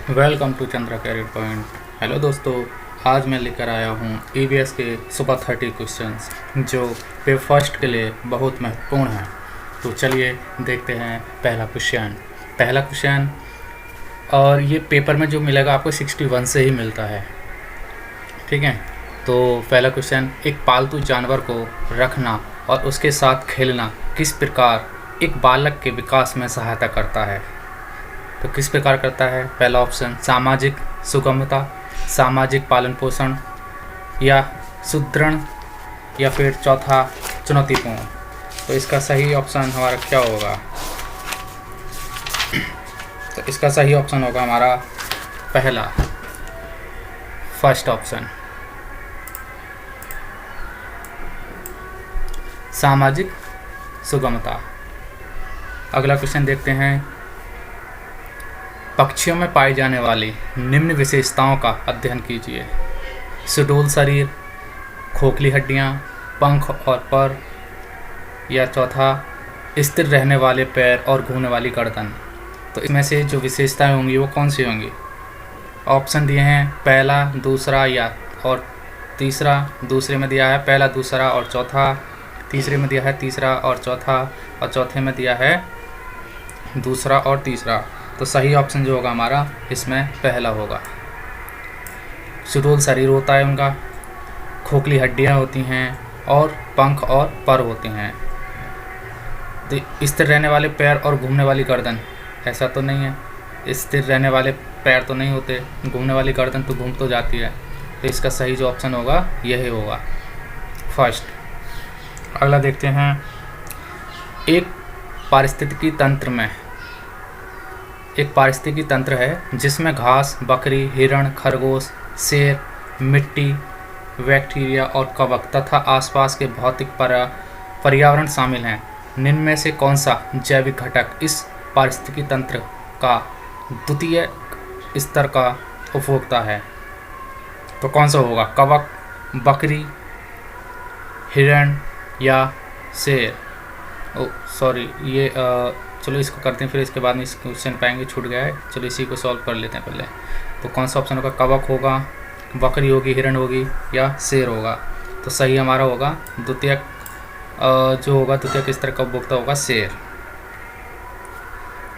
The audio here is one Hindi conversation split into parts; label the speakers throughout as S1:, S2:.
S1: Welcome to Chandra career point. Hello दोस्तों, आज मैं लेकर आया हूँ ईवीएस के सुपर 30 क्वेश्चंस जो पेपर फर्स्ट के लिए बहुत महत्वपूर्ण हैं। तो चलिए देखते हैं पहला क्वेश्चन। और ये पेपर में जो मिलेगा आपको 61 से ही मिलता है, ठीक है। तो पहला क्वेश्चन, एक पालतू जानवर को रखना और उसके साथ खेलना किस प्रकार एक बालक के विकास में सहायता करता है? तो किस प्रकार करता है? पहला ऑप्शन सामाजिक सुगमता, सामाजिक पालन पोषण, या सुदृढ़, या फिर चौथा चुनौतीपूर्ण। तो इसका सही ऑप्शन हमारा क्या होगा? तो इसका सही ऑप्शन होगा हमारा पहला, फर्स्ट ऑप्शन, सामाजिक सुगमता। अगला क्वेश्चन देखते हैं। पक्षियों में पाई जाने वाली निम्न विशेषताओं का अध्ययन कीजिए। सुडौल शरीर, खोखली हड्डियां, पंख और पर, या चौथा स्थिर रहने वाले पैर और घूमने वाली गर्दन। तो इसमें से जो विशेषताएं होंगी वो कौन सी होंगी? ऑप्शन दिए हैं पहला, दूसरा या और तीसरा। दूसरे में दिया है पहला, दूसरा और चौथा। तीसरे में दिया है तीसरा और चौथा, और चौथे में दिया है दूसरा और तीसरा। तो सही ऑप्शन जो होगा हमारा इसमें पहला होगा। सुडौल शरीर होता है उनका, खोखली हड्डियां होती हैं और पंख और पर होते हैं। तो स्थिर रहने वाले पैर और घूमने वाली गर्दन, ऐसा तो नहीं है। स्थिर रहने वाले पैर तो नहीं होते, घूमने वाली गर्दन तो घूम तो जाती है। तो इसका सही जो ऑप्शन होगा यही होगा, फर्स्ट। अगला देखते हैं। एक पारिस्थितिकी तंत्र है जिसमें घास, बकरी, हिरण, खरगोश, शेर, मिट्टी, बैक्टीरिया और कवक तथा आसपास के भौतिक पर्यावरण शामिल हैं। निम्न में से कौन सा जैविक घटक इस पारिस्थितिकी तंत्र का द्वितीय स्तर का उपभोक्ता है? तो कौन सा होगा? कवक, बकरी, हिरण या शेर? चलो इसको करते हैं, फिर इसके बाद में इस क्वेश्चन पाएंगे, छूट गया है। चलो इसी को सॉल्व कर लेते हैं पहले। तो कौन सा ऑप्शन होगा? कवक होगा, बकरी होगी, हिरण होगी, या शेर होगा? तो सही हमारा होगा द्वितीय स्तर का उपभोक्ता होगा शेर।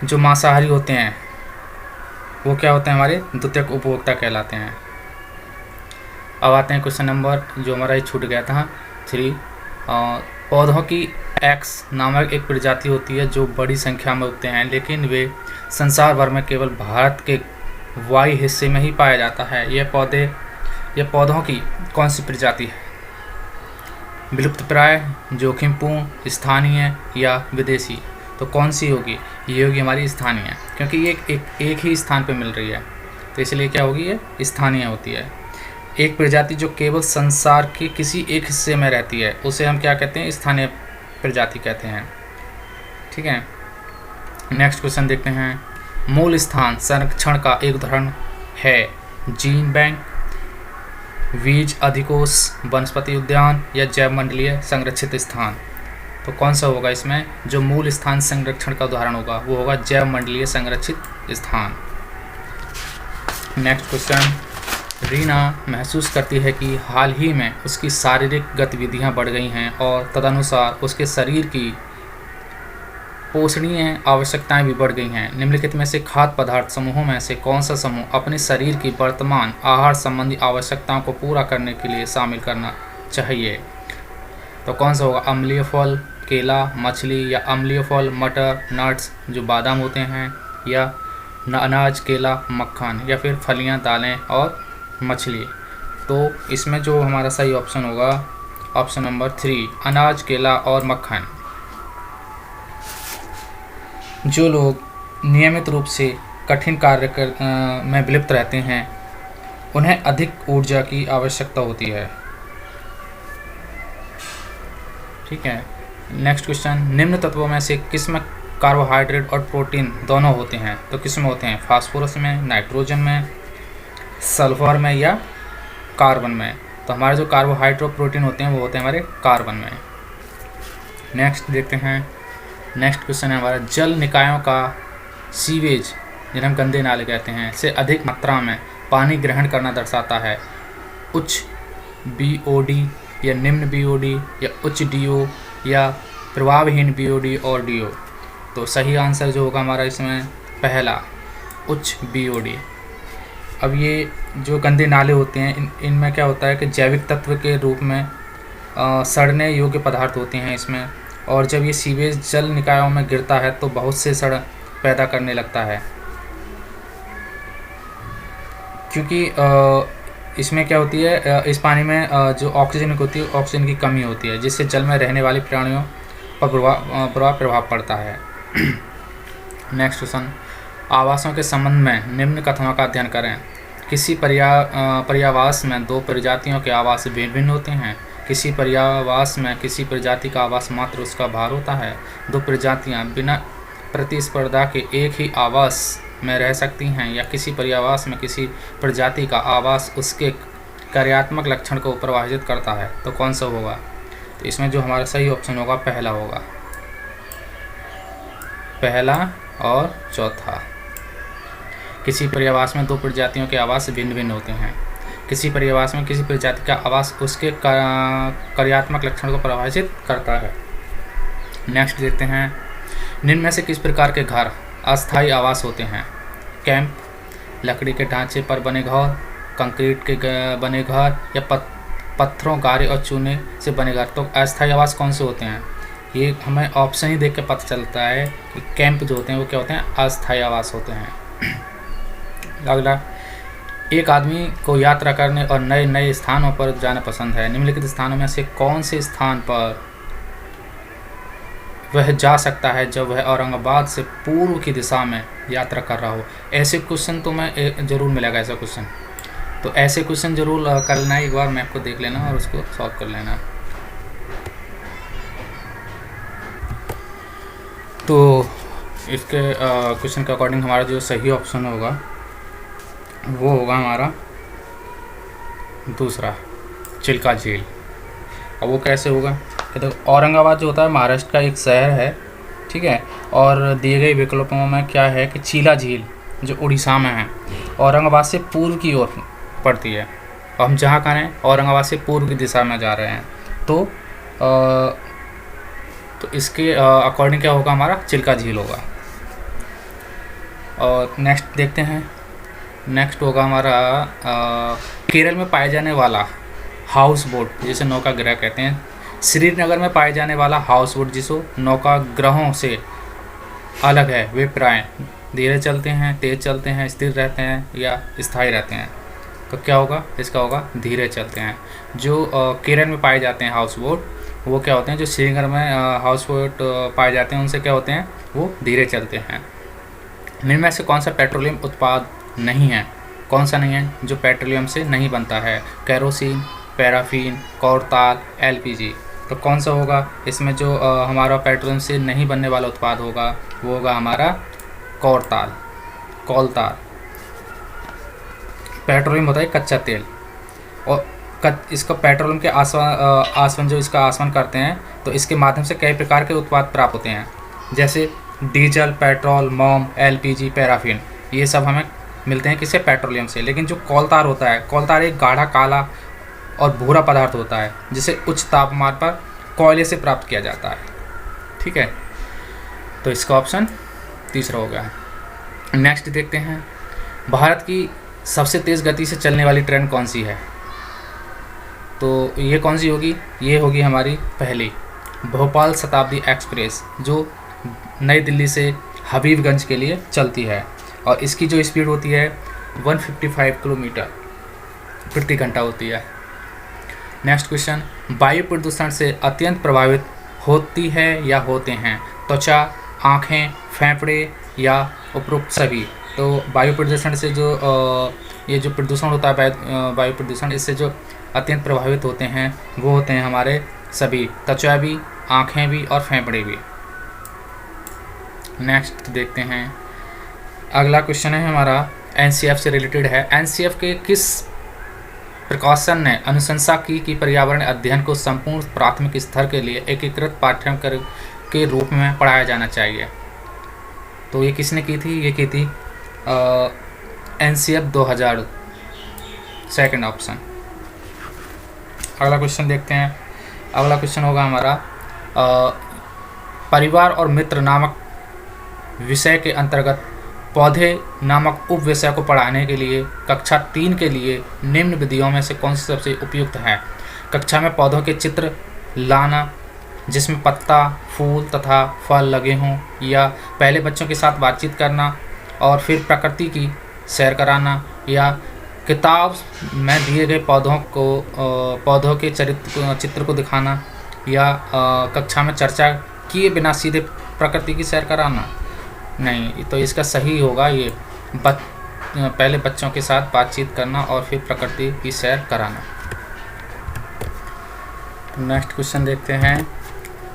S1: जो मांसाहारी होते हैं वो क्या होते हैं? हमारे द्वितीय उपभोक्ता कहलाते हैं। अब आते हैं क्वेश्चन नंबर जो हमारा छूट गया था 3। पौधों की एक्स नामक एक प्रजाति होती है जो बड़ी संख्या में उगते हैं, लेकिन वे संसार भर में केवल भारत के वायु हिस्से में ही पाया जाता है। यह पौधों की कौन सी प्रजाति है? विलुप्तप्राय, जोखिमपूर्ण, स्थानीय या विदेशी? तो कौन सी होगी? ये होगी हमारी स्थानीय, क्योंकि ये एक ही स्थान पे मिल रही है, तो इसलिए क्या होगी? ये स्थानीय होती है। एक प्रजाति जो केवल संसार के किसी एक हिस्से में रहती है उसे हम क्या कहते हैं? स्थानीय प्रजाति कहते हैं, ठीक है। नेक्स्ट क्वेश्चन देखते हैं। मूल स्थान संरक्षण का एक उदाहरण है जीन बैंक, बीज अधिकोष, वनस्पति उद्यान, या जैव मंडलीय संरक्षित स्थान? तो कौन सा होगा इसमें? जो मूल स्थान संरक्षण का उदाहरण होगा वो होगा जैव मंडलीय संरक्षित स्थान। Next question. रीना महसूस करती है कि हाल ही में उसकी शारीरिक गतिविधियां बढ़ गई हैं और तदनुसार उसके शरीर की पोषणीय आवश्यकताएं भी बढ़ गई हैं। निम्नलिखित में से खाद्य पदार्थ समूहों में से कौन सा समूह अपने शरीर की वर्तमान आहार संबंधी आवश्यकताओं को पूरा करने के लिए शामिल करना चाहिए? तो कौन सा होगा? अम्लीय फल, केला, मछली, या अम्लीय फल, मटर, नट्स जो बादाम होते हैं, या अनाज, केला, मक्खन, या फिर फलियां, दालें और मछली? तो इसमें जो हमारा सही ऑप्शन होगा ऑप्शन नंबर 3, अनाज, केला और मक्खन। जो लोग नियमित रूप से कठिन कार्य में विलिप्त रहते हैं उन्हें अधिक ऊर्जा की आवश्यकता होती है, ठीक है। Next question. निम्न तत्वों में से किसमें कार्बोहाइड्रेट और प्रोटीन दोनों होते हैं? तो किसमें होते हैं? फास्फोरस में, नाइट्रोजन में, सल्फर में, या कार्बन में? तो हमारे जो कार्बोहाइड्रेट और प्रोटीन होते हैं वो होते हैं हमारे कार्बन में। नेक्स्ट देखते हैं। नेक्स्ट क्वेश्चन है हमारा, जल निकायों का सीवेज जिन्हें हम गंदे नाले कहते हैं, से अधिक मात्रा में पानी ग्रहण करना दर्शाता है। उच्च BOD या निम्न BOD या उच्च DO या प्रभावहीन BOD और DO। तो सही आंसर जो होगा हमारा इसमें पहला, उच्च BOD। अब ये जो गंदे नाले होते हैं इनमें क्या होता है कि जैविक तत्व के रूप में सड़ने योग्य पदार्थ होते हैं इसमें, और जब ये सीवेज जल निकायों में गिरता है तो बहुत से सड़ पैदा करने लगता है, क्योंकि इसमें क्या होती है, इस पानी में जो ऑक्सीजन होती है, ऑक्सीजन की कमी होती है, जिससे जल में रहने वाली प्राणियों पर बुरा प्रभाव पड़ता है। नेक्स्ट क्वेश्चन, आवासों के संबंध में निम्न कथनों का अध्ययन करें। किसी पर्यावास में दो प्रजातियों के आवास भिन्न भिन्न होते हैं। किसी पर्यावास में किसी प्रजाति का आवास मात्र उसका भार होता है। दो प्रजातियां बिना प्रतिस्पर्धा के एक ही आवास में रह सकती हैं, या किसी पर्यावास में किसी प्रजाति का आवास उसके कार्यात्मक लक्षण को प्रभावित करता है। तो कौन सा होगा? तो इसमें जो हमारा सही ऑप्शन होगा पहला होगा, पहला और चौथा। किसी पर्यावास में दो प्रजातियों के आवास भिन्न भिन्न होते हैं। किसी पर्यावास में किसी प्रजाति का आवास उसके कार्यात्मक लक्षण को प्रभावित करता है। नेक्स्ट देखते हैं, निम्न में से किस प्रकार के घर अस्थायी आवास होते हैं? कैंप, लकड़ी के ढांचे पर बने घर, कंक्रीट के बने घर, या पत्थरों, गारे और चूने से बने घर। तो अस्थायी आवास कौन से होते हैं? ये हमें ऑप्शन ही देख के पता चलता है कि कैंप जो होते हैं वो क्या होते हैं? अस्थायी आवास होते हैं। अगला, एक आदमी को यात्रा करने और नए नए स्थानों पर जाना पसंद है। निम्नलिखित स्थानों में से कौन से स्थान पर वह जा सकता है जब वह औरंगाबाद से पूर्व की दिशा में यात्रा कर रहा हो? ऐसे क्वेश्चन तो मैं ज़रूर मिलेगा ऐसा क्वेश्चन, तो ऐसे क्वेश्चन ज़रूर कर लेना, एक बार मैप को देख लेना और उसको सॉल्व कर लेना। तो इसके क्वेश्चन के अकॉर्डिंग हमारा जो सही ऑप्शन होगा वो होगा हमारा दूसरा, चिल्का झील। और वो कैसे होगा? तो औरंगाबाद जो होता है महाराष्ट्र का एक शहर है, ठीक है, और दिए गए विकल्पों में क्या है कि चीला झील जो उड़ीसा में है, औरंगाबाद से पूर्व की ओर पड़ती है। और हम जहाँ करें औरंगाबाद से पूर्व की दिशा में जा रहे हैं, तो इसके अकॉर्डिंग क्या होगा? हमारा चिल्का झील होगा। और नेक्स्ट देखते हैं, नेक्स्ट होगा हमारा केरल में पाए जाने वाला हाउस बोट जिसे नौकाग्रह कहते हैं। श्रीनगर में पाए जाने वाला हाउस बोट जिसको नौकाग्रहों से अलग है, वे प्राय धीरे चलते हैं, तेज चलते हैं, स्थिर रहते हैं या स्थायी रहते हैं। तो क्या होगा? इसका होगा धीरे चलते हैं। जो केरल में पाए जाते हैं हाउस बोट वो क्या होते हैं? जो श्रीनगर में हाउस बोट पाए जाते हैं उनसे क्या होते हैं? वो धीरे चलते हैं। निम्न में से कौन सा पेट्रोलियम उत्पाद नहीं है? कौन सा नहीं है जो पेट्रोलियम से नहीं बनता है? Kerosene, paraffin, coal tar, LPG। तो कौन सा होगा इसमें जो हमारा पेट्रोलियम से नहीं बनने वाला उत्पाद होगा? वो होगा हमारा कोलताल। पेट्रोलियम होता है कच्चा तेल, और इसका पेट्रोलियम के आसवन जो इसका आसवन करते हैं तो इसके माध्यम से कई प्रकार के उत्पाद प्राप्त होते हैं, जैसे डीजल, पेट्रोल, मोम, LPG, पैराफिन। ये सब हमें मिलते हैं किससे? पेट्रोलियम से। लेकिन जो कोलतार होता है, कोलतार एक गाढ़ा काला और भूरा पदार्थ होता है जिसे उच्च तापमान पर कोयले से प्राप्त किया जाता है, ठीक है। तो इसका ऑप्शन तीसरा हो गया। नेक्स्ट देखते हैं, भारत की सबसे तेज़ गति से चलने वाली ट्रेन कौन सी है? तो ये कौन सी होगी? ये होगी हमारी पहली भोपाल शताब्दी एक्सप्रेस, जो नई दिल्ली से हबीबगंज के लिए चलती है, और इसकी जो स्पीड होती है 155 किलोमीटर प्रति घंटा होती है। नेक्स्ट क्वेश्चन, वायु प्रदूषण से अत्यंत प्रभावित होती है या होते हैं त्वचा, आँखें, फेफड़े या उपरोक्त सभी? तो वायु प्रदूषण से जो ये जो प्रदूषण होता है वायु प्रदूषण, इससे जो अत्यंत प्रभावित होते हैं वो होते हैं हमारे सभी, त्वचा भी, आँखें भी और फेफड़े भी। नेक्स्ट देखते हैं, अगला क्वेश्चन है हमारा NCF से रिलेटेड है। NCF के किस प्रकाशन ने अनुशंसा की कि पर्यावरण अध्ययन को संपूर्ण प्राथमिक स्तर के लिए एकीकृत पाठ्यक्रम के रूप में पढ़ाया जाना चाहिए? तो ये किसने की थी? ये की थी NCF 2000, सेकंड ऑप्शन। अगला क्वेश्चन देखते हैं। अगला क्वेश्चन होगा हमारा परिवार और मित्र नामक विषय के अंतर्गत पौधे नामक उप विषय को पढ़ाने के लिए कक्षा 3 के लिए निम्न विधियों में से कौन सी सबसे उपयुक्त है? कक्षा में पौधों के चित्र लाना जिसमें पत्ता, फूल तथा फल लगे हों, या पहले बच्चों के साथ बातचीत करना और फिर प्रकृति की सैर कराना, या किताब में दिए गए पौधों के चित्र को दिखाना, या कक्षा में चर्चा किए बिना सीधे प्रकृति की सैर कराना। नहीं, तो इसका सही होगा ये पहले बच्चों के साथ बातचीत करना और फिर प्रकृति की सैर कराना। नेक्स्ट क्वेश्चन देखते हैं।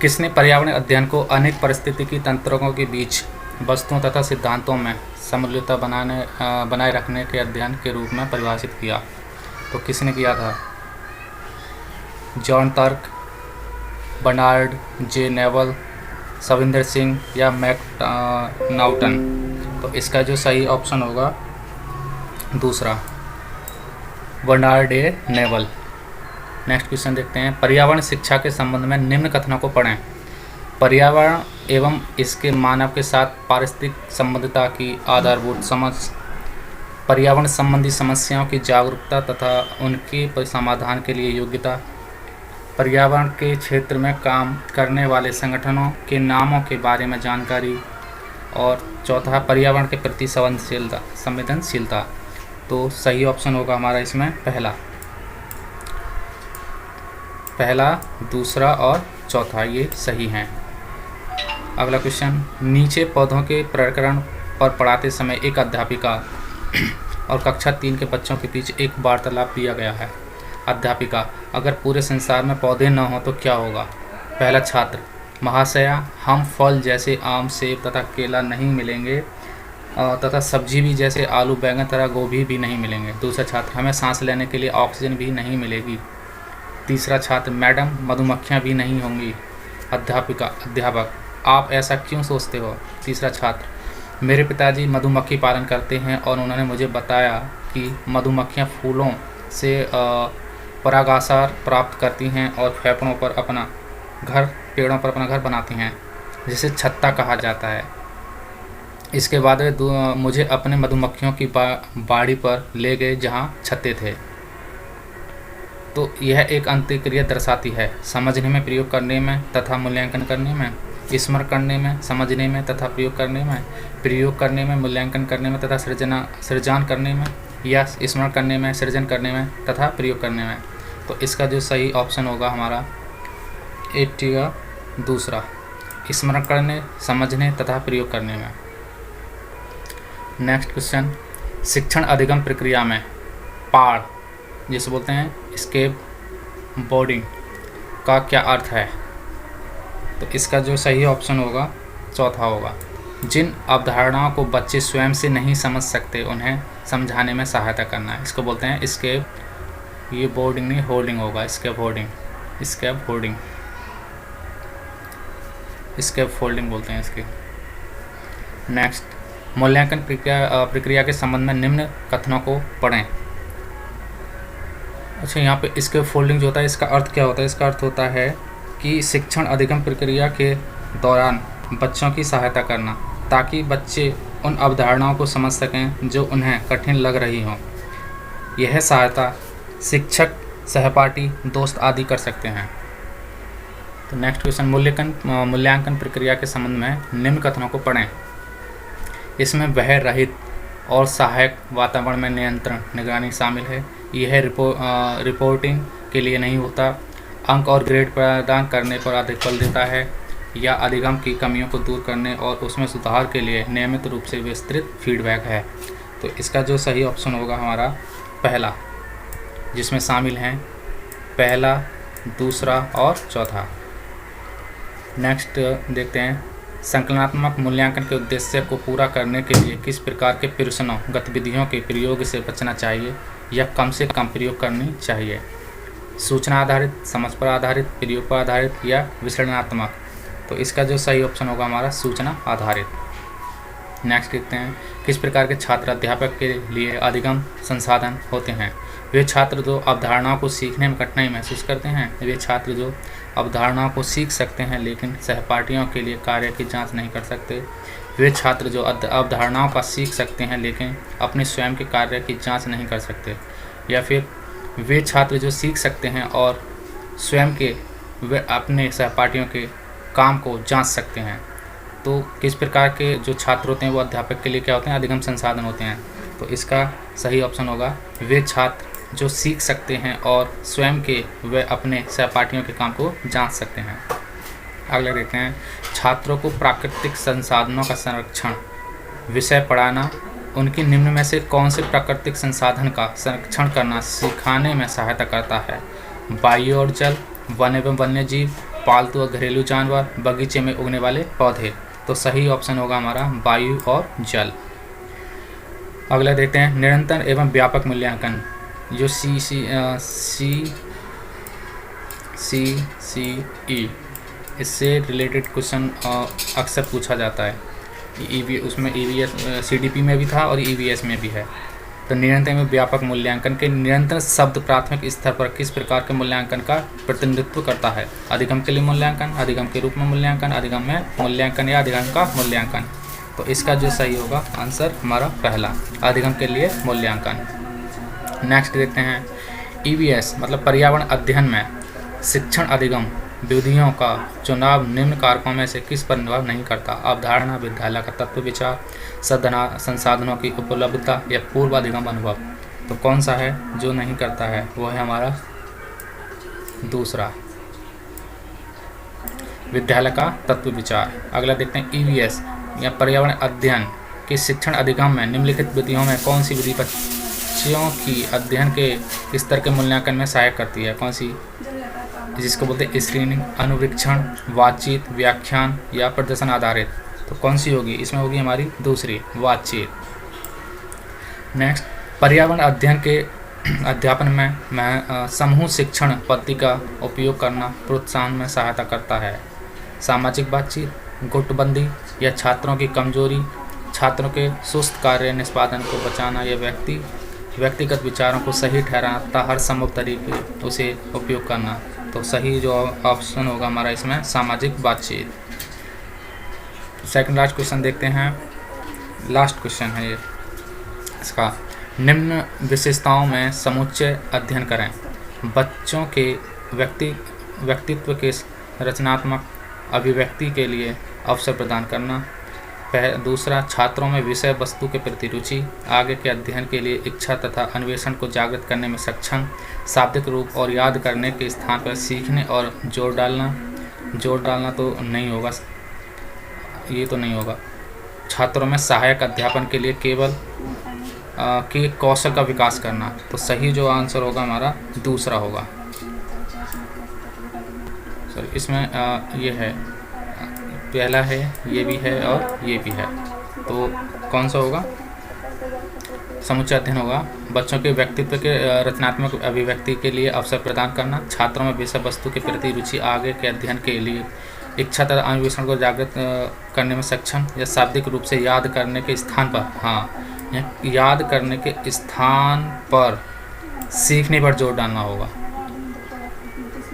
S1: किसने पर्यावरण अध्ययन को अनेक पारिस्थितिकी तंत्रों के बीच वस्तुओं तथा सिद्धांतों में समतुल्यता बनाए रखने के अध्ययन के रूप में परिभाषित किया? तो किसने किया था? जॉन टर्क, बर्नार्ड जे नेवल, सविंदर सिंह या मैकनाउटन? तो इसका जो सही ऑप्शन होगा दूसरा, बर्नार्ड ए नेवल। नेक्स्ट क्वेश्चन देखते हैं। पर्यावरण शिक्षा के संबंध में निम्न कथनों को पढ़ें। पर्यावरण एवं इसके मानव के साथ पारिस्थितिक संबद्धता की आधारभूत समझ, पर्यावरण संबंधी समस्याओं की जागरूकता तथा उनके समाधान के लिए योग्यता, पर्यावरण के क्षेत्र में काम करने वाले संगठनों के नामों के बारे में जानकारी, और चौथा पर्यावरण के प्रति संवेदनशीलता। तो सही ऑप्शन होगा हमारा इसमें पहला, दूसरा और चौथा, ये सही हैं। अगला क्वेश्चन। नीचे पौधों के प्रकरण पर पढ़ाते समय एक अध्यापिका और कक्षा 3 के बच्चों के बीच एक वार्तालाप दिया गया है। अध्यापिका: अगर पूरे संसार में पौधे न हों तो क्या होगा? पहला छात्र: महाशया, हम फल जैसे आम, सेब तथा केला नहीं मिलेंगे तथा सब्जी भी जैसे आलू, बैंगन तथा गोभी भी नहीं मिलेंगे। दूसरा छात्र: हमें सांस लेने के लिए ऑक्सीजन भी नहीं मिलेगी। तीसरा छात्र: मैडम, मधुमक्खियाँ भी नहीं होंगी। अध्यापक: आप ऐसा क्यों सोचते हो? तीसरा छात्र: मेरे पिताजी मधुमक्खी पालन करते हैं और उन्होंने मुझे बताया कि मधुमक्खियाँ फूलों से परागासार प्राप्त करती हैं और पेड़ों पर अपना घर बनाती हैं, जिसे छत्ता कहा जाता है। इसके बाद वे मुझे अपने मधुमक्खियों की बाड़ी पर ले गए जहाँ छत्ते थे। तो यह एक अंत्यक्रिया दर्शाती है: समझने में, प्रयोग करने में तथा मूल्यांकन करने में, स्मरण करने में, समझने में तथा प्रयोग करने में, मूल्यांकन करने में तथा सृजन करने में, या स्मरण करने में, सृजन करने में तथा प्रयोग करने में। तो इसका जो सही ऑप्शन होगा हमारा 80 का दूसरा, स्मरण करने, समझने तथा प्रयोग करने में। Next question. शिक्षण अधिगम प्रक्रिया में पाड़, जिसे बोलते हैं स्केप बोर्डिंग, का क्या अर्थ है? तो इसका जो सही ऑप्शन होगा चौथा होगा, जिन अवधारणाओं को बच्चे स्वयं से नहीं समझ सकते उन्हें समझाने में सहायता करना है। इसको बोलते हैं स्केप, ये बोर्डिंग नहीं होल्डिंग होगा, स्केप फोल्डिंग बोलते हैं इसके। नेक्स्ट, मूल्यांकन प्रक्रिया के संबंध में निम्न कथनों को पढ़ें। अच्छा, यहाँ पे स्केप फोल्डिंग जो होता है इसका अर्थ क्या होता है? इसका अर्थ होता है कि शिक्षण अधिगम प्रक्रिया के दौरान बच्चों की सहायता करना, ताकि बच्चे उन अवधारणाओं को समझ सकें जो उन्हें कठिन लग रही हों। यह सहायता शिक्षक, सहपाठी, दोस्त आदि कर सकते हैं। तो नेक्स्ट क्वेश्चन। मूल्यांकन प्रक्रिया के संबंध में निम्न कथनों को पढ़ें। इसमें भय रहित और सहायक वातावरण में निगरानी शामिल है। यह रिपोर्टिंग के लिए नहीं होता, अंक और ग्रेड प्रदान करने पर अधिक बल देता है, या अधिगम की कमियों को दूर करने और उसमें सुधार के लिए नियमित रूप से विस्तृत फीडबैक है। तो इसका जो सही ऑप्शन होगा हमारा पहला, जिसमें शामिल हैं पहला, दूसरा और चौथा। नेक्स्ट देखते हैं। संकलनात्मक मूल्यांकन के उद्देश्य को पूरा करने के लिए किस प्रकार के प्रश्नों, गतिविधियों के प्रयोग से बचना चाहिए या कम से कम प्रयोग करनी चाहिए? सूचना आधारित, समझ पर आधारित, प्रयोग पर आधारित या विश्लेषणात्मक? तो इसका जो सही ऑप्शन होगा हमारा सूचना आधारित। नेक्स्ट देखते हैं, किस प्रकार के छात्र अध्यापक के लिए अधिगम संसाधन होते हैं? वे छात्र जो अवधारणाओं को सीखने में कठिनाई महसूस करते हैं। वे छात्र जो अवधारणाओं को सीख सकते हैं लेकिन सहपाठियों के लिए कार्य की जांच नहीं कर सकते। वे छात्र जो अवधारणाओं का सीख सकते हैं लेकिन अपने स्वयं के कार्य की जांच नहीं कर सकते। या फिर वे छात्र जो सीख सकते हैं और स्वयं के वे अपने सहपाठियों के काम को जांच सकते हैं। तो किस प्रकार के जो छात्र होते हैं वो अध्यापक के लिए क्या होते हैं? अधिगम संसाधन होते हैं। तो इसका सही ऑप्शन होगा वे छात्र जो सीख सकते हैं और स्वयं के वे अपने सहपाठियों के काम को जांच सकते हैं। अगला देखते हैं, छात्रों को प्राकृतिक संसाधनों का संरक्षण विषय पढ़ाना उनकी निम्न में से कौन से प्राकृतिक संसाधन का संरक्षण करना सिखाने में सहायता करता है? वायु और जल, वन एवं वन्य जीव, पालतू और घरेलू जानवर, बगीचे में उगने वाले पौधे। तो सही ऑप्शन होगा हमारा वायु और जल। अगला देखते हैं, निरंतर एवं व्यापक मूल्यांकन जो CCE इससे रिलेटेड क्वेश्चन अक्सर पूछा जाता है। उसमें EVS CDP में भी था और EVS में भी है। तो निरंतर एवं व्यापक मूल्यांकन के निरंतर शब्द प्राथमिक स्तर पर किस प्रकार के मूल्यांकन का प्रतिनिधित्व करता है? अधिगम के लिए मूल्यांकन, अधिगम के रूप में मूल्यांकन, अधिगम में मूल्यांकन या अधिगम का मूल्यांकन। तो इसका जो सही होगा आंसर हमारा पहला, अधिगम के लिए मूल्यांकन। नेक्स्ट देखते हैं, EVS मतलब पर्यावरण अध्ययन में शिक्षण अधिगम विधियों का चुनाव निम्न कारकों में से किस पर निर्भर नहीं करता? अवधारणा, विद्यालय का तत्व विचार, संसाधनों की उपलब्धता या पूर्व अधिगम अनुभव। तो कौन सा है जो नहीं करता है? वो है हमारा दूसरा, विद्यालय का तत्व विचार। अगला देखते हैं, EVS या पर्यावरण अध्ययन के शिक्षण अधिगम में निम्नलिखित विधियों में कौन सी विधि बच्चों की अध्ययन के स्तर के मूल्यांकन में सहायक करती है? कौन सी? जिसको बोलते हैं स्क्रीनिंग, अनुवीक्षण, बातचीत, व्याख्यान या प्रदर्शन आधारित। तो कौन सी होगी? इसमें होगी हमारी दूसरी, बातचीत। नेक्स्ट, पर्यावरण अध्ययन के अध्यापन में समूह शिक्षण पद्धति का उपयोग करना प्रोत्साहन में सहायता करता है। सामाजिक बातचीत, गुटबंदी या छात्रों की कमजोरी, छात्रों के सुस्त कार्य निष्पादन को बचाना या व्यक्तिगत विचारों को सही ठहराता हर संभव तरीके उसे उपयोग करना। तो सही जो ऑप्शन होगा हमारा इसमें सामाजिक बातचीत। सेकंड लास्ट क्वेश्चन देखते हैं, लास्ट क्वेश्चन है ये इसका, निम्न विशेषताओं में समुच्चय अध्ययन करें। बच्चों के व्यक्तित्व के रचनात्मक अभिव्यक्ति के लिए अवसर प्रदान करना। दूसरा, छात्रों में विषय वस्तु के प्रति रुचि, आगे के अध्ययन के लिए इच्छा तथा अन्वेषण को जागृत करने में सक्षम, शाब्दिक रूप और याद करने के स्थान पर सीखने और जोर डालना तो नहीं होगा, ये तो नहीं होगा। छात्रों में सहायक अध्यापन के लिए केवल के कौशल का विकास करना। तो सही जो आंसर होगा हमारा दूसरा होगा। सर इसमें ये है, पहला है, ये भी है और ये भी है। तो कौन सा होगा? समुच्चय अध्ययन होगा। बच्चों के व्यक्तित्व के रचनात्मक अभिव्यक्ति के लिए अवसर प्रदान करना, छात्रों में विषय वस्तु के प्रति रुचि, आगे के अध्ययन के लिए इच्छा तथा अन्वेषण को जागृत करने में सक्षम, या शाब्दिक रूप से याद करने के स्थान पर, हाँ याद करने के स्थान पर सीखने पर जोर डालना होगा।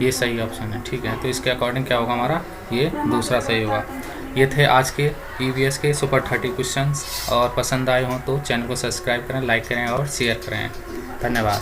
S1: ये सही ऑप्शन है, ठीक है। तो इसके अकॉर्डिंग क्या होगा हमारा? ये दूसरा सही होगा। ये थे आज के EVS के सुपर 30 क्वेश्चंस, और पसंद आए हों तो चैनल को सब्सक्राइब करें, लाइक करें और शेयर करें। धन्यवाद।